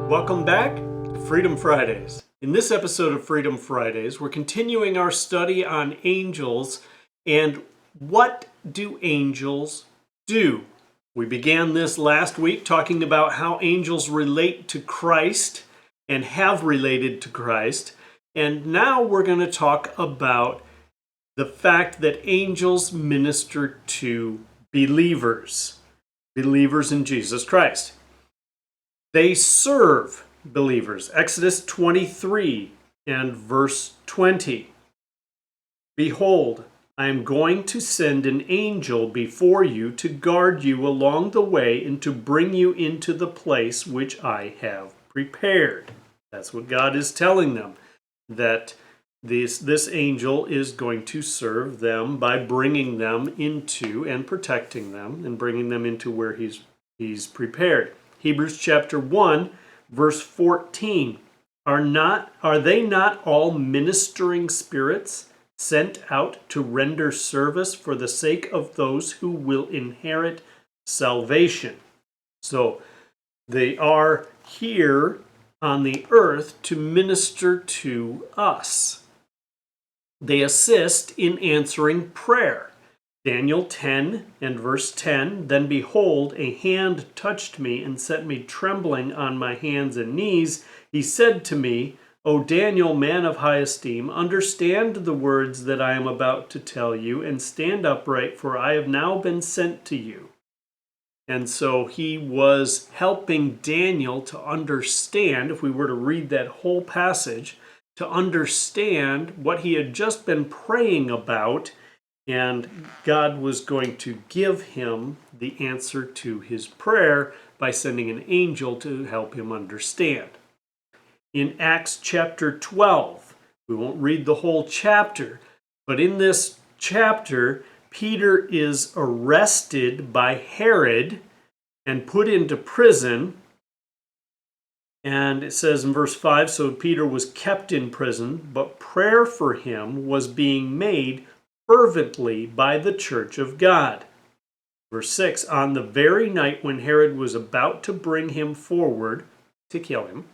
Welcome back to Freedom Fridays. In this episode of Freedom Fridays, we're continuing our study on angels and what do angels do? We began this last week talking about how angels relate to Christ and have related to Christ. And now we're going to talk about the fact that angels minister to believers in Jesus Christ. They serve believers. Exodus 23 and verse 20. Behold, I am going to send an angel before you to guard you along the way and to bring you into the place which I have prepared. That's what God is telling them, that this angel is going to serve them by bringing them into and protecting them and bringing them into where he's prepared. Hebrews chapter 1, verse 14. Are they not all ministering spirits sent out to render service for the sake of those who will inherit salvation? So they are here on the earth to minister to us. They assist in answering prayer. Daniel 10 and verse 10, Then behold, a hand touched me and set me trembling on my hands and knees. He said to me, O Daniel, man of high esteem, understand the words that I am about to tell you and stand upright, for I have now been sent to you. And so he was helping Daniel to understand, if we were to read that whole passage, to understand what he had just been praying about. And God was going to give him the answer to his prayer by sending an angel to help him understand. In Acts chapter 12, we won't read the whole chapter, but in this chapter, Peter is arrested by Herod and put into prison. And it says in verse 5, So Peter was kept in prison, but prayer for him was being made fervently by the church of God. Verse 6, On the very night when Herod was about to bring him forward to kill him,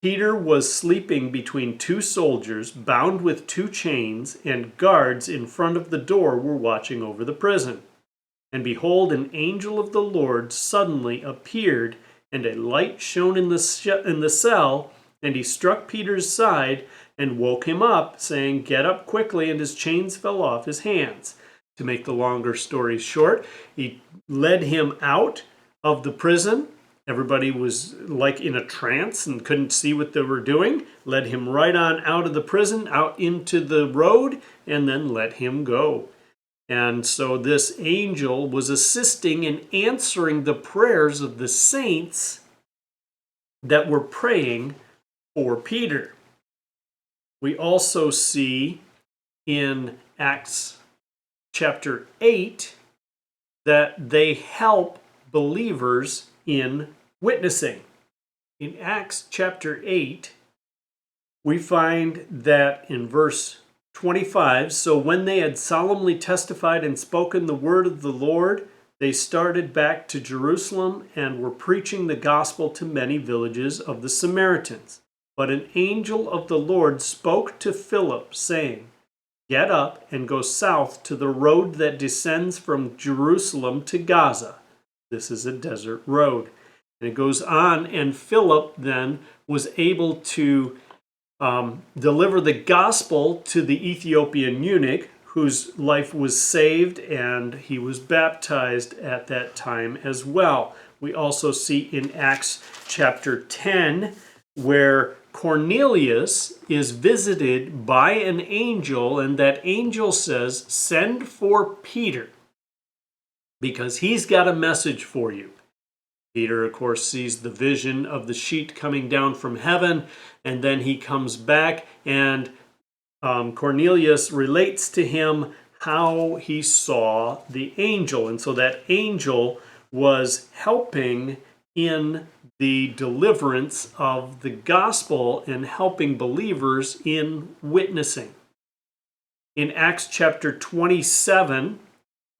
Peter was sleeping between two soldiers, bound with two chains, and guards in front of the door were watching over the prison. And behold, an angel of the Lord suddenly appeared, and a light shone in the cell, and he struck Peter's side and woke him up, saying, Get up quickly, and his chains fell off his hands. To make the longer story short, he led him out of the prison. Everybody was like in a trance and couldn't see what they were doing. Led him right on out of the prison, out into the road, and then let him go. And so this angel was assisting in answering the prayers of the saints that were praying for Peter. We also see in Acts chapter 8 that they help believers in witnessing. In Acts chapter 8, we find that in verse 25, So when they had solemnly testified and spoken the word of the Lord, they started back to Jerusalem and were preaching the gospel to many villages of the Samaritans. But an angel of the Lord spoke to Philip, saying, Get up and go south to the road that descends from Jerusalem to Gaza. This is a desert road. And it goes on, and Philip then was able to deliver the gospel to the Ethiopian eunuch, whose life was saved, and he was baptized at that time as well. We also see in Acts chapter 10, where Cornelius is visited by an angel, and that angel says, Send for Peter, because he's got a message for you. Peter, of course, sees the vision of the sheet coming down from heaven, and then he comes back, and Cornelius relates to him how he saw the angel. And so that angel was helping in the deliverance of the gospel and helping believers in witnessing. In Acts chapter 27,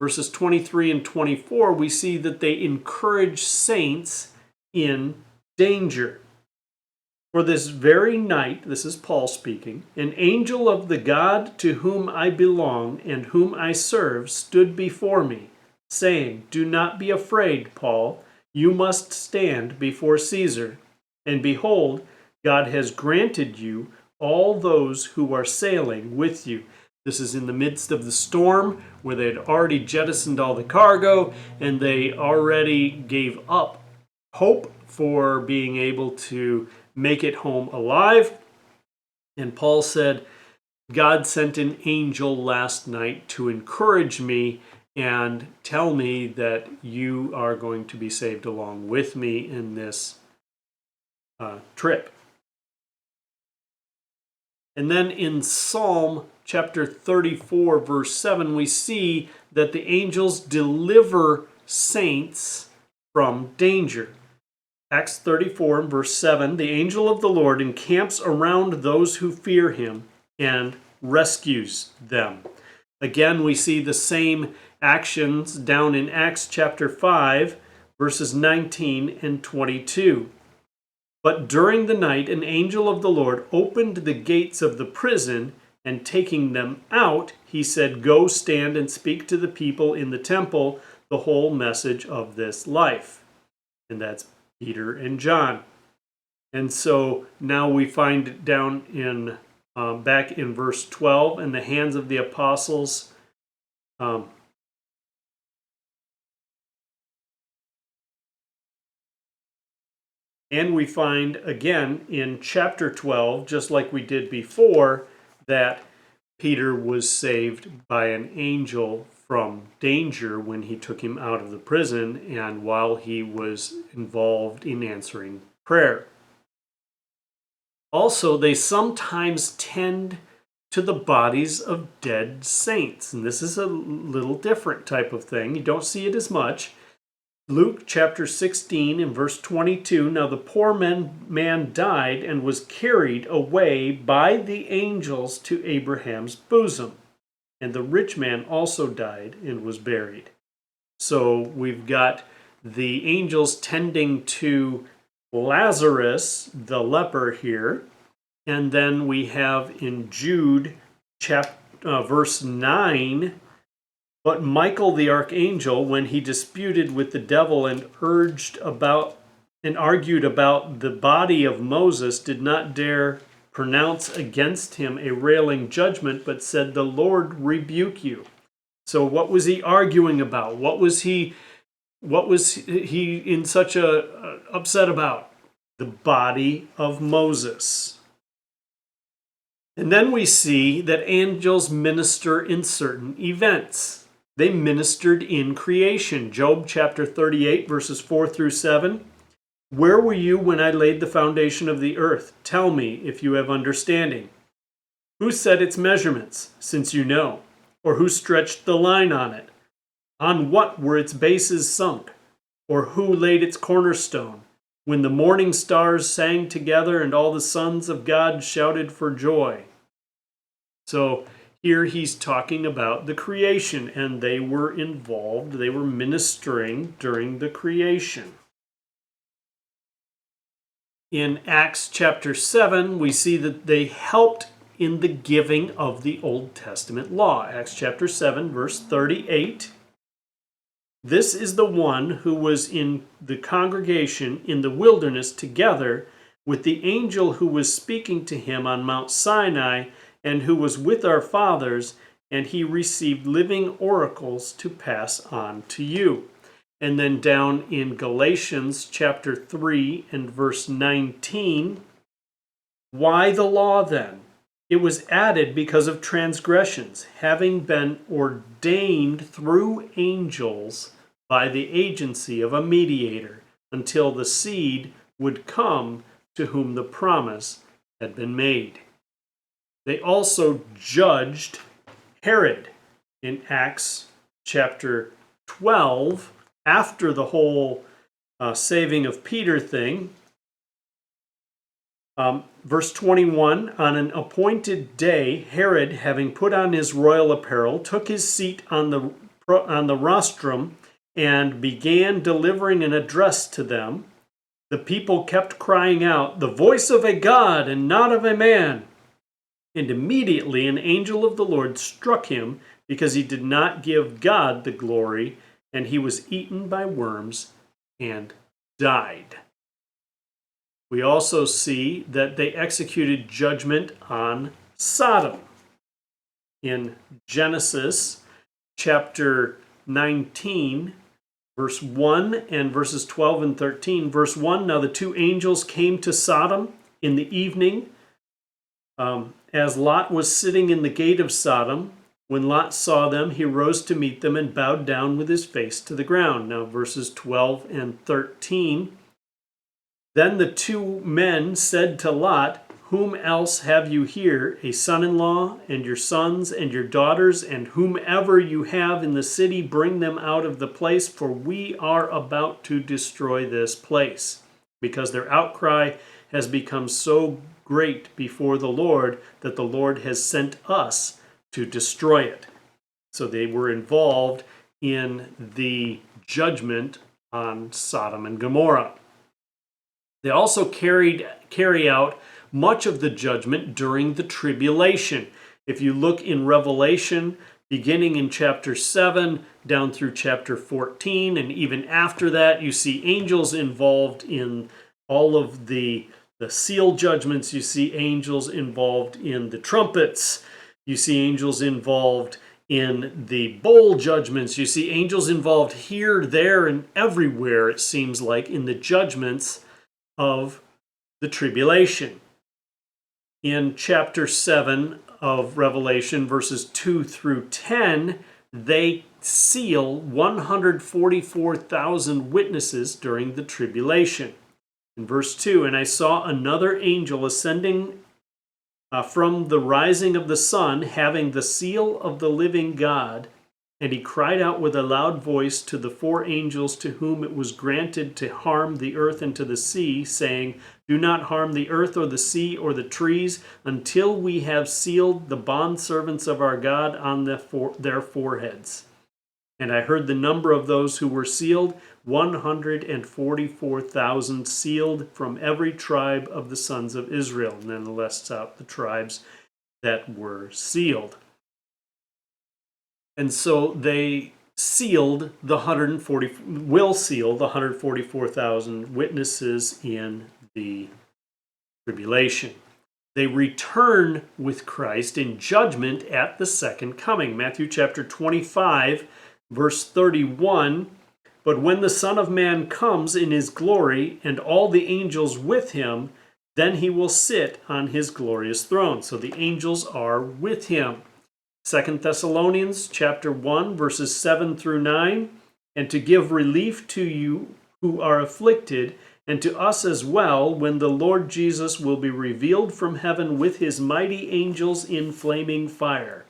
verses 23 and 24, we see that they encourage saints in danger. For this very night, this is Paul speaking, an angel of the God to whom I belong and whom I serve stood before me, saying, Do not be afraid, Paul. You must stand before Caesar. And behold, God has granted you all those who are sailing with you. This is in the midst of the storm where they had already jettisoned all the cargo and they already gave up hope for being able to make it home alive. And Paul said, God sent an angel last night to encourage me and tell me that you are going to be saved along with me in this trip. And then in Psalm chapter 34, verse 7, we see that the angels deliver saints from danger. Acts 34 and verse 7, the angel of the Lord encamps around those who fear him and rescues them. Again, we see the same actions down in Acts chapter 5, verses 19 and 22. But during the night, an angel of the Lord opened the gates of the prison, and taking them out, he said, Go stand and speak to the people in the temple the whole message of this life. And that's Peter and John. And so now we find down in back in verse 12, in the hands of the apostles. And we find again in chapter 12, just like we did before, that Peter was saved by an angel from danger when he took him out of the prison and while he was involved in answering prayer. Also, they sometimes tend to the bodies of dead saints. And this is a little different type of thing. You don't see it as much. Luke chapter 16 and verse 22, Now the poor man died and was carried away by the angels to Abraham's bosom. And the rich man also died and was buried. So we've got the angels tending to Lazarus, the leper here. And then we have in Jude verse 9, But Michael the archangel, when he disputed with the devil and argued about the body of Moses, did not dare pronounce against him a railing judgment, but said, The Lord rebuke you. So what was he arguing about? What was he in such a upset about? The body of Moses. And then we see that angels minister in certain events. They ministered in creation. Job chapter 38, verses 4 through 7. Where were you when I laid the foundation of the earth? Tell me if you have understanding. Who set its measurements, since you know? Or who stretched the line on it? On what were its bases sunk? Or who laid its cornerstone? When the morning stars sang together and all the sons of God shouted for joy. So here he's talking about the creation, and they were involved, they were ministering during the creation. In Acts chapter 7, we see that they helped in the giving of the Old Testament law. Acts chapter 7, verse 38. This is the one who was in the congregation in the wilderness together with the angel who was speaking to him on Mount Sinai and who was with our fathers, and he received living oracles to pass on to you. And then down in Galatians chapter 3 and verse 19, why the law then? It was added because of transgressions, having been ordained through angels by the agency of a mediator, until the seed would come to whom the promise had been made. They also judged Herod in Acts chapter 12, after the whole saving of Peter thing. Verse 21, on an appointed day, Herod, having put on his royal apparel, took his seat on the rostrum and began delivering an address to them. The people kept crying out, "The voice of a God and not of a man." And immediately an angel of the Lord struck him because he did not give God the glory, and he was eaten by worms and died. We also see that they executed judgment on Sodom. In Genesis chapter 19, verse 1 and verses 12 and 13. Verse 1, now the two angels came to Sodom in the evening, as Lot was sitting in the gate of Sodom. When Lot saw them, he rose to meet them and bowed down with his face to the ground. Now verses 12 and 13. Then the two men said to Lot, "Whom else have you here, a son-in-law, and your sons and your daughters, and whomever you have in the city, bring them out of the place, for we are about to destroy this place, because their outcry has become so great before the Lord that the Lord has sent us to destroy it." So they were involved in the judgment on Sodom and Gomorrah. They also carry out much of the judgment during the tribulation. If you look in Revelation, beginning in chapter 7 down through chapter 14, and even after that, you see angels involved in all of the seal judgments. You see angels involved in the trumpets. You see angels involved in the bowl judgments. You see angels involved here, there, and everywhere, it seems like, in the judgments of the tribulation. In chapter 7 of Revelation, verses 2 through 10, they seal 144,000 witnesses during the tribulation. In verse 2, and I saw another angel ascending from the rising of the sun, having the seal of the living God, and he cried out with a loud voice to the four angels to whom it was granted to harm the earth and to the sea, saying, "Do not harm the earth or the sea or the trees until we have sealed the bondservants of our God on their foreheads." And I heard the number of those who were sealed, 144,000 sealed from every tribe of the sons of Israel. And then it lists out the tribes that were sealed. And so they sealed will seal the 144,000 witnesses in the tribulation. They return with Christ in judgment at the second coming. Matthew chapter 25, verse 31. But when the Son of Man comes in his glory and all the angels with him, then he will sit on his glorious throne. So the angels are with him. 2 Thessalonians chapter 1, verses 7 through 9, and to give relief to you who are afflicted, and to us as well, when the Lord Jesus will be revealed from heaven with his mighty angels in flaming fire,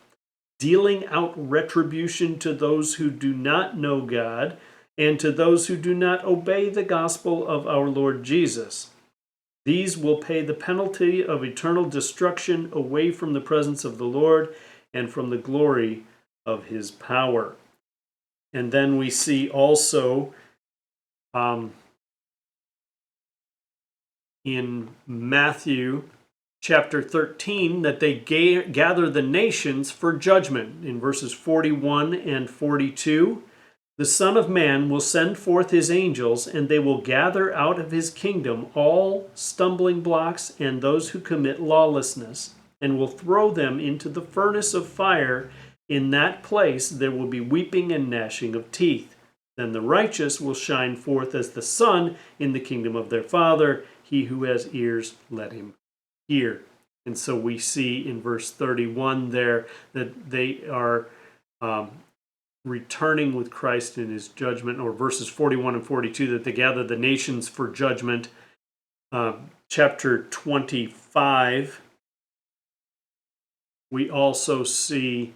dealing out retribution to those who do not know God, and to those who do not obey the gospel of our Lord Jesus. These will pay the penalty of eternal destruction away from the presence of the Lord and from the glory of his power. And then we see also in Matthew chapter 13 that they gather the nations for judgment. In verses 41 and 42, the Son of Man will send forth his angels, and they will gather out of his kingdom all stumbling blocks and those who commit lawlessness, and will throw them into the furnace of fire. In that place there will be weeping and gnashing of teeth. Then the righteous will shine forth as the sun in the kingdom of their Father. He who has ears, let him hear. And so we see in verse 31 there that they are returning with Christ in his judgment, or verses 41 and 42, that they gather the nations for judgment. Chapter 25, we also see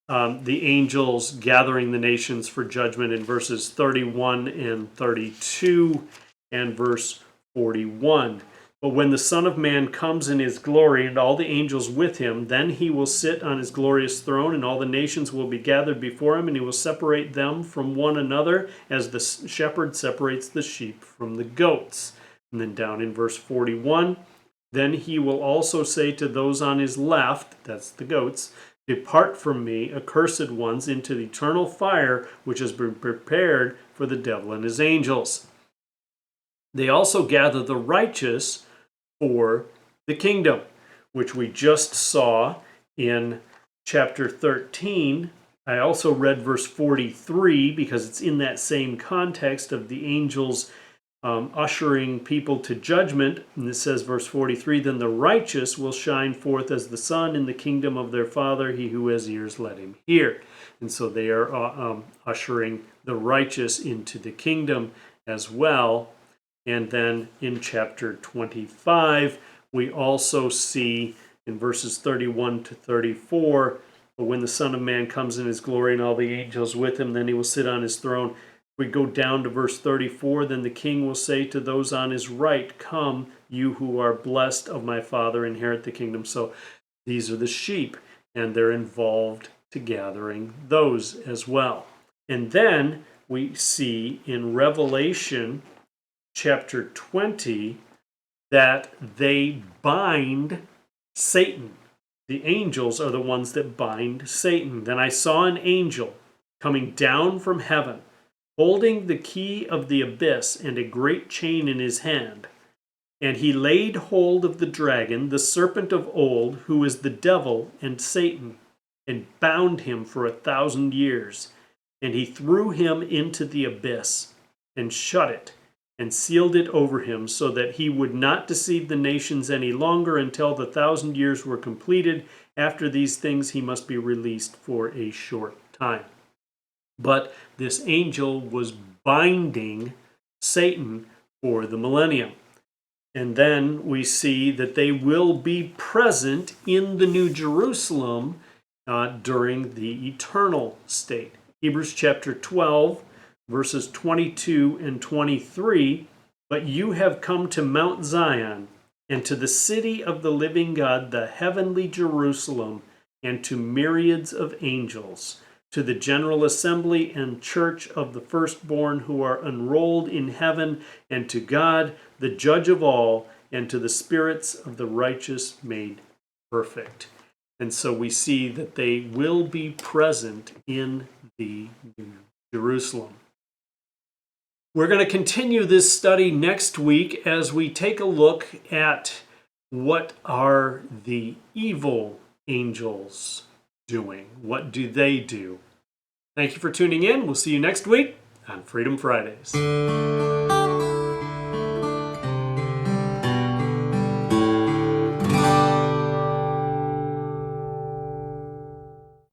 the angels gathering the nations for judgment in verses 31 and 32 and verse 41. But when the Son of Man comes in his glory and all the angels with him, then he will sit on his glorious throne, and all the nations will be gathered before him, and he will separate them from one another as the shepherd separates the sheep from the goats. And then down in verse 41, then he will also say to those on his left, that's the goats, depart from me, accursed ones, into the eternal fire, which has been prepared for the devil and his angels. They also gather the righteous for the kingdom, which we just saw in chapter 13. I also read verse 43 because it's in that same context of the angels ushering people to judgment. And it says, verse 43, then the righteous will shine forth as the sun in the kingdom of their Father. He who has ears, let him hear. And so they are ushering the righteous into the kingdom as well. And then in chapter 25, we also see in verses 31 to 34, but when the Son of Man comes in his glory and all the angels with him, then he will sit on his throne. We go down to verse 34, then the king will say to those on his right, come, you who are blessed of my Father, inherit the kingdom. So these are the sheep, and they're involved to gathering those as well. And then we see in Revelation chapter 20 that they bind Satan. The angels are the ones that bind Satan. Then I saw an angel coming down from heaven, holding the key of the abyss and a great chain in his hand. And he laid hold of the dragon, the serpent of old, who is the devil and Satan, and bound him for 1,000 years. And he threw him into the abyss, and shut it, and sealed it over him, so that he would not deceive the nations any longer until the 1,000 years were completed. After these things he must be released for a short time. But this angel was binding Satan for the millennium. And then we see that they will be present in the New Jerusalem during the eternal state. Hebrews chapter 12, verses 22 and 23, but you have come to Mount Zion, and to the city of the living God, the heavenly Jerusalem, and to myriads of angels, to the general assembly and church of the firstborn who are enrolled in heaven, and to God, the judge of all, and to the spirits of the righteous made perfect. And so we see that they will be present in the New Jerusalem. We're going to continue this study next week as we take a look at what are the evil angels doing? What do they do? Thank you for tuning in. We'll see you next week on Freedom Fridays.